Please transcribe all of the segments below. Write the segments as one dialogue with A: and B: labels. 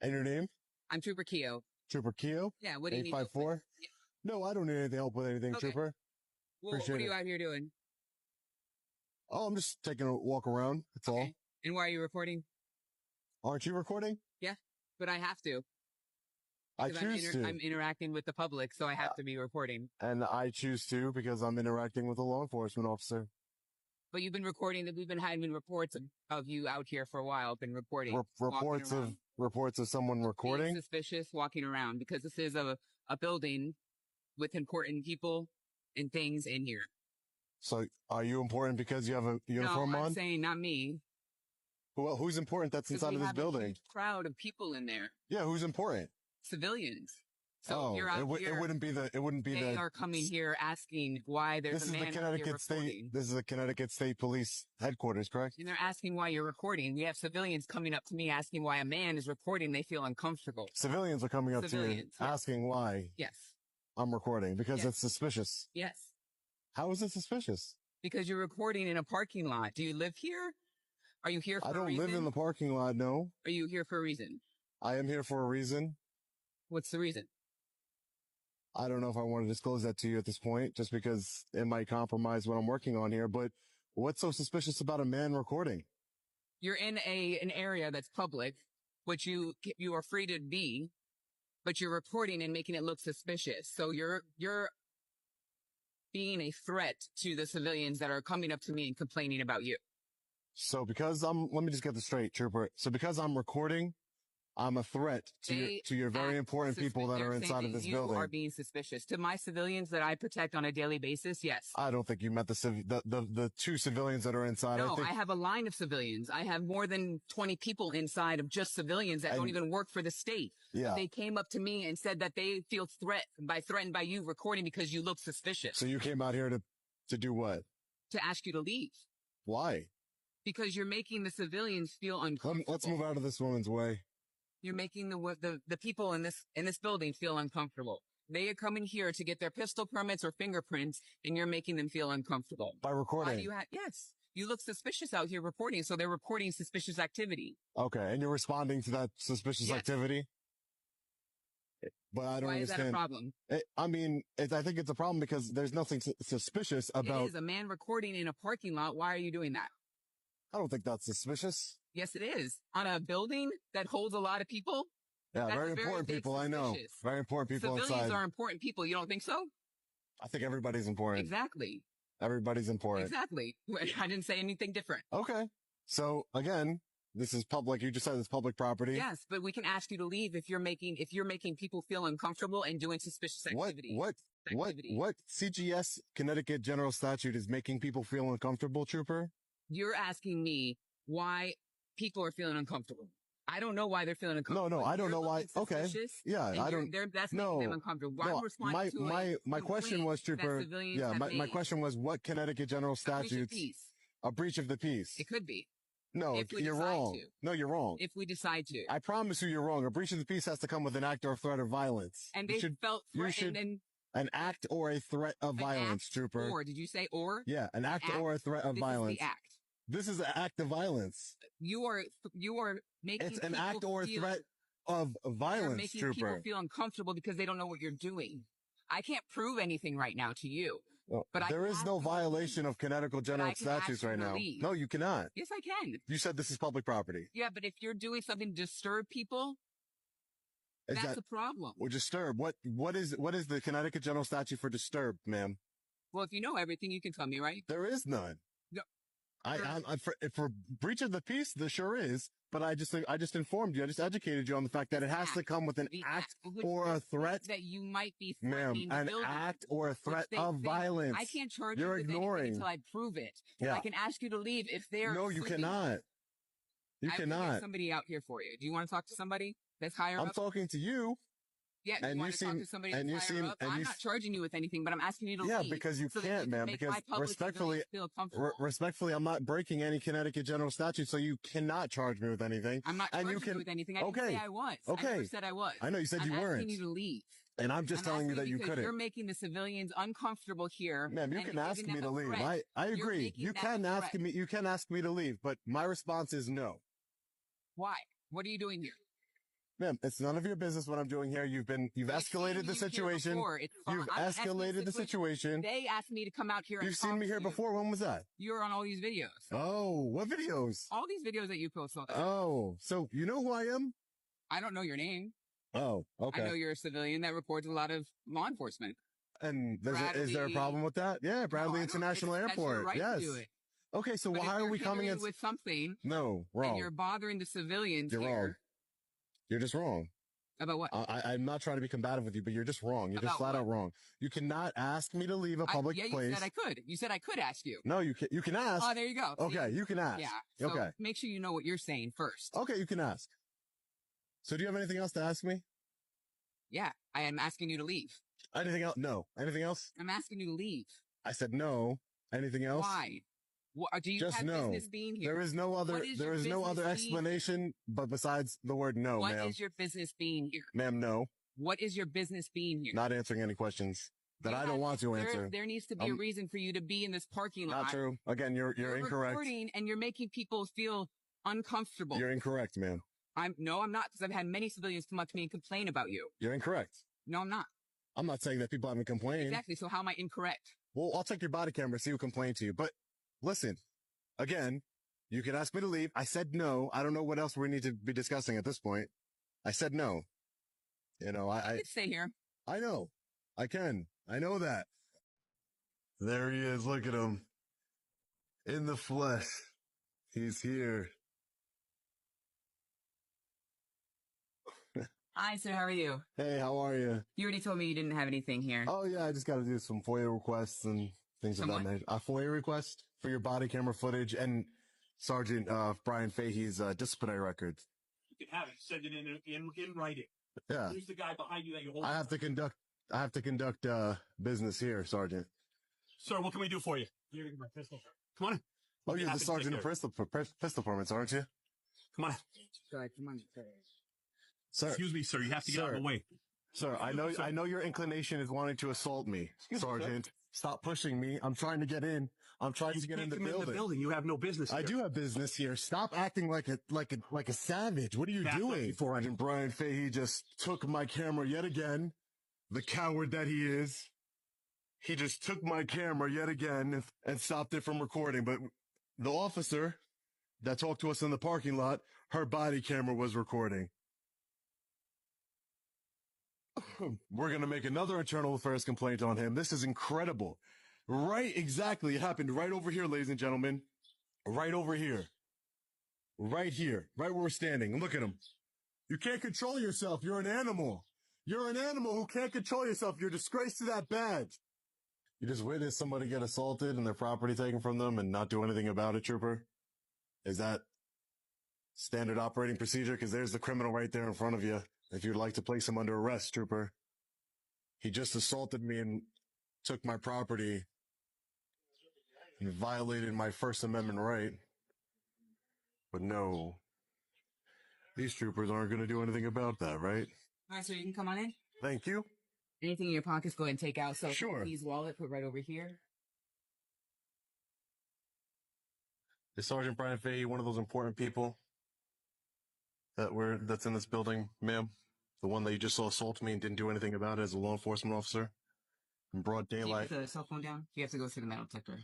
A: And your name?
B: I'm Trooper Keo.
A: Trooper Keo?
B: Yeah, what do you need help
A: 854?
B: with? Yeah.
A: No, I don't need any help with anything,
B: Okay.
A: Trooper.
B: Well,
A: Appreciate
B: what are you
A: it.
B: out here doing?
A: Oh, I'm just taking a walk around. That's all.
B: And why are you reporting?
A: Aren't you recording?
B: Yeah, but I have to.
A: I
B: Because
A: choose to.
B: I'm interacting with the public, so I have to be reporting.
A: And I choose to because I'm interacting with a law enforcement officer.
B: But you've been recording that we've been having reports of you out here for a while, been reporting.
A: Reports of someone recording?
B: Being suspicious, walking around, because this is a building with important people and things in here.
A: So are you important because you have a uniform on?
B: No, I'm saying not me.
A: Well, who's important that's inside of this building?
B: A huge crowd of people in there.
A: Yeah, who's important?
B: Civilians. So you're
A: out here. It wouldn't be
B: they are coming here asking why there's a man out here recording.
A: This is the Connecticut State Police headquarters, correct?
B: And they're asking why you're recording. We have civilians coming up to me asking why a man is recording. They feel uncomfortable.
A: Civilians are coming up to you asking why.
B: Yes.
A: I'm recording because it's suspicious.
B: Yes.
A: How is it suspicious?
B: Because you're recording in a parking lot. Do you live here? Are you here for a reason? I don't
A: live in the parking lot, no.
B: Are you here for a reason?
A: I am here for a reason.
B: What's the reason?
A: I don't know if I want to disclose that to you at this point, just because it might compromise what I'm working on here, but what's so suspicious about a man recording?
B: You're in an area that's public, which you are free to be, but you're recording and making it look suspicious. So you're being a threat to the civilians that are coming up to me and complaining about you.
A: So let me just get this straight, Trooper. So because I'm recording, I'm a threat to your very important people that are inside of this building.
B: You are being suspicious. To my civilians that I protect on a daily basis, yes.
A: I don't think you met the two civilians that are inside.
B: No, I have a line of civilians. I have more than 20 people inside of just civilians that don't even work for the state.
A: Yeah.
B: They came up to me and said that they feel threatened by you recording because you look suspicious.
A: So you came out here to do what?
B: To ask you to leave.
A: Why?
B: Because you're making the civilians feel uncomfortable.
A: Let's move out of this woman's way.
B: You're making the people in this building feel uncomfortable. They are coming here to get their pistol permits or fingerprints, and you're making them feel uncomfortable.
A: By recording?
B: Yes. You look suspicious out here reporting, so they're reporting suspicious activity.
A: Okay, and you're responding to that suspicious activity? But I don't understand.
B: Why is that a problem?
A: I think it's a problem because there's nothing suspicious about...
B: It is a man recording in a parking lot. Why are you doing that?
A: I don't think that's suspicious.
B: Yes, it is. On a building that holds a lot of people?
A: Yeah, very important people, I know. Very important people inside.
B: Civilians are important people. You don't think so?
A: I think everybody's important.
B: Exactly.
A: Everybody's important.
B: Exactly. I didn't say anything different.
A: Okay. So, again, this is public. You just said it's public property.
B: Yes, but we can ask you to leave if you're making people feel uncomfortable and doing suspicious activity.
A: What CGS Connecticut General Statute is making people feel uncomfortable, Trooper?
B: You're asking me why people are feeling uncomfortable. I don't know why they're feeling uncomfortable.
A: No, I don't know why. Okay. Yeah, I don't.
B: That's making them uncomfortable. Why responding to
A: my question was, Trooper. Yeah, my question was, what Connecticut General Statutes? A breach of the peace.
B: It could be.
A: No, you're wrong. No, you're wrong.
B: If we decide to.
A: I promise you, you're wrong. A breach of the peace has to come with an act or a threat of violence.
B: And they felt threatened
A: an act or a threat of violence, Trooper.
B: Or did you say or?
A: Yeah, an act or a threat of violence.
B: This is the act.
A: This is an act of violence.
B: You are making
A: it's an act or a threat of violence,
B: making
A: Trooper.
B: People feel uncomfortable because they don't know what you're doing. I can't prove anything right now to you.
A: Well, but there is no violation of Connecticut General Statutes right now. No, you cannot.
B: Yes, I can.
A: You said this is public property.
B: Yeah, but if you're doing something to disturb people, that's a problem.
A: Or disturb. What is the Connecticut General Statute for disturb, ma'am?
B: Well, if you know everything, you can tell me, right?
A: There is none.
B: No.
A: For breach of the peace, there sure is. But I just informed you. I just educated you on the fact that it has to come with an act or a threat.
B: That you might be
A: threatening an act or a threat of violence.
B: I can't charge you with anything until I prove it. Yeah. I can ask you to leave if they're
A: No, you cannot. You cannot.
B: I have somebody out here for you. Do you want to talk to somebody that's higher up?
A: I'm talking to you.
B: Yeah, and you want to talk to somebody that's higher up? I'm not charging you with anything, but I'm asking you to leave.
A: Yeah, because you can't, ma'am. Because respectfully, I'm not breaking any Connecticut General Statute, so you cannot charge me with anything.
B: I'm not charging you with anything. I didn't say I was.
A: Okay.
B: I never said I was.
A: I know you said you weren't.
B: I'm asking you to leave.
A: And I'm just telling you that you couldn't.
B: You're making the civilians uncomfortable here.
A: Ma'am, you can ask me to leave. I agree. You can ask me to leave, but my response is no.
B: Why? What are you doing here?
A: Ma'am, it's none of your business what I'm doing here. You've escalated the situation. You've escalated the situation.
B: They asked me to come out here and
A: You've seen me here before. When was that?
B: You were on all these videos.
A: Oh, what videos?
B: All these videos that you post.
A: Oh, so you know who I am?
B: I don't know your name.
A: Oh, okay.
B: I know you're a civilian that reports a lot of law enforcement.
A: And is there a problem with that? Yeah, Bradley International Airport.
B: That's your right
A: yes.
B: to do it.
A: Okay, so why are we coming in
B: with something?
A: No, wrong.
B: And you're bothering the civilians.
A: You're
B: here.
A: wrong. You're just wrong.
B: About what?
A: I'm not trying to be combative with you, but you're just wrong. You're just flat out wrong. You cannot ask me to leave a public place.
B: You said I could. You said I could ask you.
A: No, you can ask.
B: Oh, there you go.
A: Okay, you can ask.
B: Yeah. So
A: okay.
B: Make sure you know what you're saying first.
A: Okay, you can ask. So do you have anything else to ask me?
B: Yeah, I am asking you to leave.
A: Anything else? No. Anything else?
B: I'm asking you to leave.
A: I said no. Anything else?
B: Why? Do you
A: just
B: have
A: no.
B: business being here?
A: There is no other explanation but besides the word no, ma'am.
B: What is your business being here?
A: Ma'am, no.
B: What is your business being here?
A: Not answering any questions that I don't want to answer.
B: There needs to be a reason for you to be in this parking lot.
A: Not true. Again, you're incorrect.
B: Recording and you're making people feel uncomfortable.
A: You're incorrect, ma'am.
B: I'm not, because I've had many civilians come up to me and complain about you.
A: You're incorrect.
B: No, I'm not.
A: I'm not saying that people haven't complained.
B: Exactly. So how am I incorrect?
A: Well, I'll check your body camera, see who complained to you. But listen, again, you can ask me to leave. I said no. I don't know what else we need to be discussing at this point. I said no. You know, I
B: can stay here.
A: I know. I can. I know that. There he is. Look at him. In the flesh. He's here.
B: Hi, sir. How are you?
A: Hey, how are you?
B: You already told me you didn't have anything here.
A: Oh, yeah. I just got to do some FOIA requests and things of that nature. A FOIA request for your body camera footage and Sergeant Brian Fahey's disciplinary records.
C: You can have it. Send it in writing.
A: Yeah.
C: Who's the guy behind you that you're holding?
A: I have to conduct business here, Sergeant.
C: Sir, what can we do for you? Here's my pistol. Come on.
A: Oh, you're the sergeant of pistol departments, aren't you?
C: Come on.
B: Sorry, come on.
A: Sir.
C: Excuse me, sir. You have to get out of the way.
A: Sir, I know your inclination is wanting to assault me, Sergeant. Stop pushing me. I'm trying to get in. I'm trying to get in the building.
C: You have no business here.
A: I do have business here. Stop acting like a savage. What are you doing? Sergeant Brian Fahey just took my camera yet again. The coward that he is. He just took my camera yet again and stopped it from recording. But the officer that talked to us in the parking lot, her body camera was recording. We're going to make another internal affairs complaint on him. This is incredible. Right, exactly. It happened right over here, ladies and gentlemen. Right over here. Right here. Right where we're standing. Look at him. You can't control yourself. You're an animal. You're an animal who can't control yourself. You're a disgrace to that badge. You just witnessed somebody get assaulted and their property taken from them and not do anything about it, Trooper? Is that standard operating procedure? Because there's the criminal right there in front of you. If you'd like to place him under arrest, Trooper. He just assaulted me and took my property and violated my First Amendment right. But no, these troopers aren't going to do anything about that, right?
B: All right, so you can come on in.
A: Thank you.
B: Anything in your pockets, go ahead and take out. So
A: sure.
B: His wallet, put right over here.
A: Is Sergeant Brian Fahey one of those important people that's in this building, ma'am? The one that you just saw assault me and didn't do anything about it as a law enforcement officer? In broad daylight.
B: Keep the cell phone down. You have to go through the metal detector.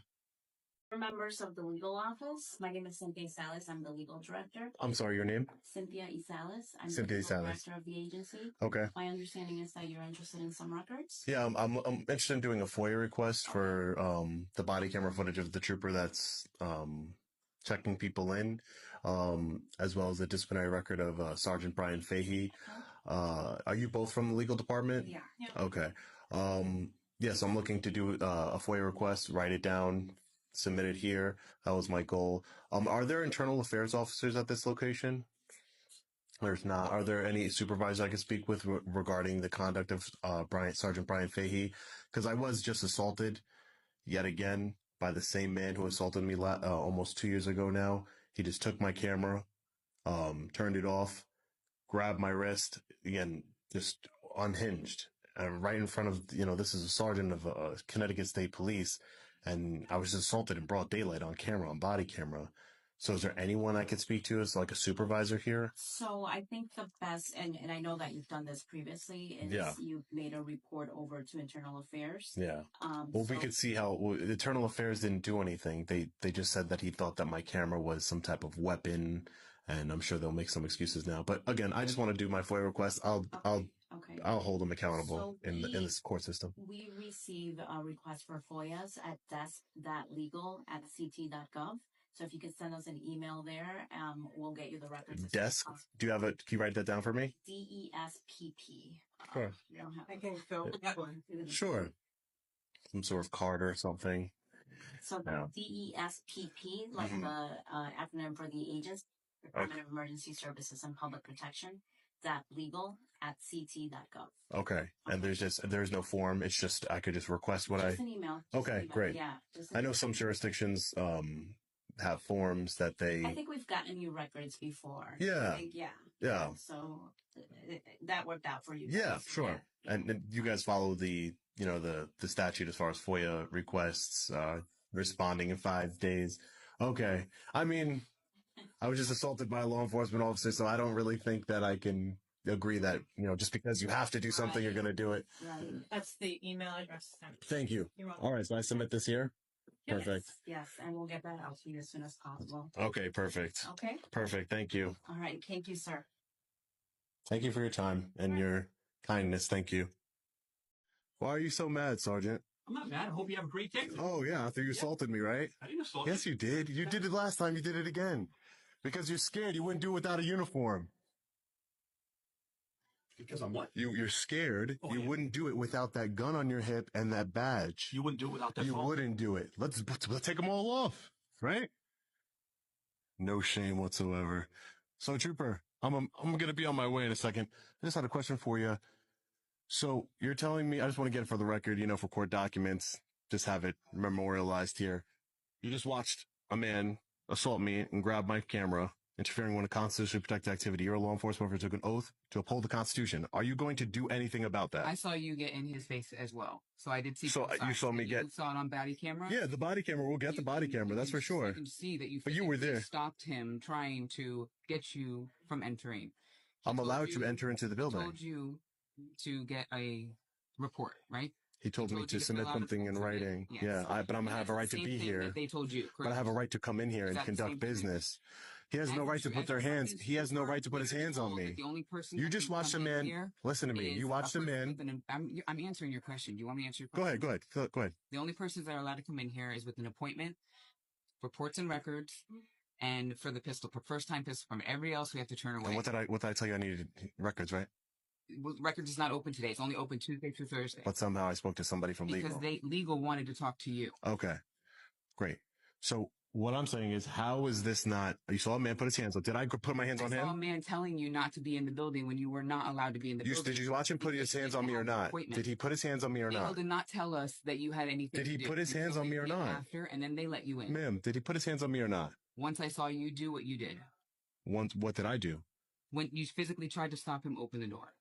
D: Members of the legal office. My name is Cynthia Salas. I'm the legal director.
A: I'm sorry, your name?
D: Cynthia Salas. I'm
A: Cynthia
D: the legal
A: Salas.
D: director of the agency.
A: Okay.
D: My understanding is that you're interested in some records.
A: Yeah, I'm interested in doing a FOIA request for the body camera footage of the trooper that's checking people in, as well as the disciplinary record of Sergeant Brian Fahey. Are you both from the legal department?
D: Yeah.
A: Okay. Yes, I'm looking to do a FOIA request, write it down, submit it here. That was my goal. Are there internal affairs officers at this location? There's not. Are there any supervisors I can speak with regarding the conduct of Sergeant Brian Fahey? Because I was just assaulted yet again by the same man who assaulted me almost 2 years ago now. He just took my camera, turned it off, grabbed my wrist, again, just unhinged. Right in front of, this is a sergeant of Connecticut State Police, and I was assaulted in broad daylight on camera, on body camera. So is there anyone I could speak to as like a supervisor here?
D: So I think the best, and I know that you've done this previously, is
A: Yeah.
D: you made a report over to Internal Affairs.
A: Yeah. Well, we could see how Internal Affairs didn't do anything. They just said that he thought that my camera was some type of weapon, and I'm sure they'll make some excuses now. But again, I just want to do my FOIA request. I'll hold them accountable in this court system.
D: We receive requests for FOIAs at desk.legal@ct.gov. So if you could send us an email there, we'll get you the records.
A: Desk? Do you have can you write that down for me?
D: DESPP.
A: Sure.
D: We don't have
B: I can fill that one.
A: Sure. Some sort of card or something.
D: So the DESPP, like the acronym for the agency, Department of Emergency Services and Public Protection, legal@ct.gov.
A: Okay. And there's no form. It's just, I could just request what
D: Just an email.
A: Okay, great.
D: Yeah.
A: I know some jurisdictions, have forms that they.
D: I think we've gotten you records before.
A: Yeah. Yeah.
D: So that worked out for you.
A: Yeah,
D: guys.
A: sure.
D: Yeah.
A: And you guys follow the statute as far as FOIA requests, responding in 5 days. Okay. I mean, I was just assaulted by a law enforcement officer, so I don't really think that I can agree that, just because you have to do something, you're going to do it.
D: Right.
B: That's the email address.
A: Thank you.
B: You're welcome.
A: All right. So I submit this here. Perfect.
D: Yes, and we'll get that out to you as soon as possible.
A: Okay. Perfect.
D: Okay.
A: Perfect. Thank you.
D: All right. Thank you, sir.
A: Thank you for your time and your kindness. Thank you. Why are you so mad, Sergeant?
C: I'm not mad. I hope you have a great day.
A: Oh, yeah. After you assaulted me, right?
C: I didn't assault you.
A: Yes, you did. You did it last time. You did it again. Because you're scared. You wouldn't do it without a uniform.
C: Because I'm what?
A: You're scared.
C: Oh,
A: You
C: yeah.
A: wouldn't do it without that gun on your hip and that badge.
C: You wouldn't do it without that
A: You
C: phone?
A: wouldn't do it. Let's take them all off, right? No shame whatsoever. So, Trooper, I'm gonna be on my way in a second. I just had a question for you. So you're telling me, I just want to get it for the record, for court documents, just have it memorialized here. You just watched a man assault me and grab my camera, interfering with a constitutionally protected activity. You're a law enforcement officer, took an oath to uphold the Constitution. Are you going to do anything about that?
B: I saw you get in his face as well. So I did see.
A: So you saw me get.
B: You saw it on body camera?
A: Yeah, the body camera. We'll get the body camera. That's for sure.
B: You can see that
A: But you were there.
B: Stopped him trying to get you from entering.
A: I'm allowed to enter into the building.
B: He told you to get a report, right?
A: He told me to submit something in writing.
B: Yes.
A: Yeah, but I'm gonna have a right to be here.
B: They told you,
A: But I have a right to come in here and conduct business. He has no right to put their hands. He has no right to put his hands on me.
B: The only person
A: You just watched a man. Listen to me. You watched a man.
B: I'm answering your question. Do you want me to answer your question?
A: Go ahead.
B: The only persons that are allowed to come in here is with an appointment, reports and records, and for the pistol, for first time pistol permit. Everybody else we have to turn away.
A: And what did I tell you? I needed records, right?
B: Records is not open today. It's only open Tuesday through Thursday.
A: But somehow I spoke to somebody from legal.
B: Because legal wanted to talk to you.
A: Okay, great. So what I'm saying is, how is this not? You saw a man put his hands up. Did I put my hands on him?
B: I saw a man telling you not to be in the building when you were not allowed to be in the building.
A: Did you watch him put his hands on me or not? Did he put his hands on me or not?
B: Legal did not tell us that you had anything
A: Did he
B: to do.
A: put his hands on me or not?
B: After, and then they let you in.
A: Ma'am, did he put his hands on me or not?
B: Once I saw you do what you did.
A: What did I do?
B: When you physically tried to stop him open the door.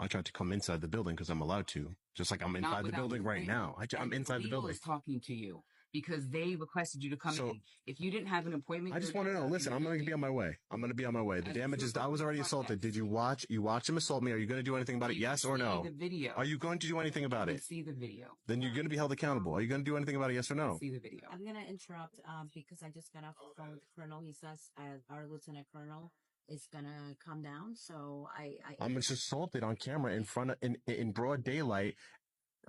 A: I tried to come inside the building because I'm allowed to. Just like I'm inside the building right now. I'm inside the building.
B: Legal is talking to you because they requested you to come in. If you didn't have an appointment,
A: I just want to know. Listen, I'm going to be on my way. The damage is, I was already assaulted. Did you watch him assault me? Are you going to do anything about it? Yes or no?
B: The video.
A: Are you going to do anything about it?
B: See the video.
A: Then you're going to be held accountable. Are you going to do anything about it? Yes or no?
B: See the video.
E: I'm going to interrupt because I just got off the phone with the colonel. He says our lieutenant colonel is going to come down. So
A: I'm just assaulted on camera in broad daylight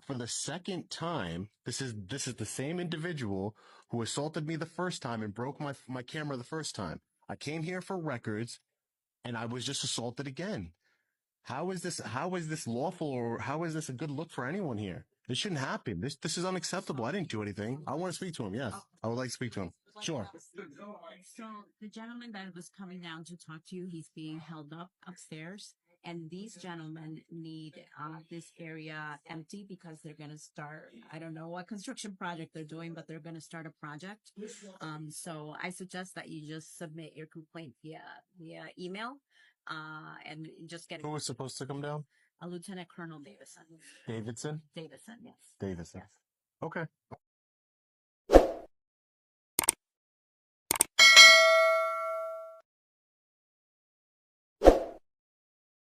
A: for the second time. This is the same individual who assaulted me the first time and broke my camera the first time. I came here for records and I was just assaulted again. How is this lawful, or how is this a good look for anyone here? This shouldn't happen. This is unacceptable. I didn't do anything. I want to speak to him. Yes. I would like to speak to him. Sure.
E: So the gentleman that was coming down to talk to you, he's being held up upstairs. And these gentlemen need this area empty because they're going to start, I don't know what construction project they're doing, but they're going to start a project. So I suggest that you just submit your complaint via email and just get it.
A: Who was supposed to come down?
E: Lieutenant Colonel Davison.
A: Davidson?
E: Davison, yes.
A: Davison.
E: Yes.
A: Okay.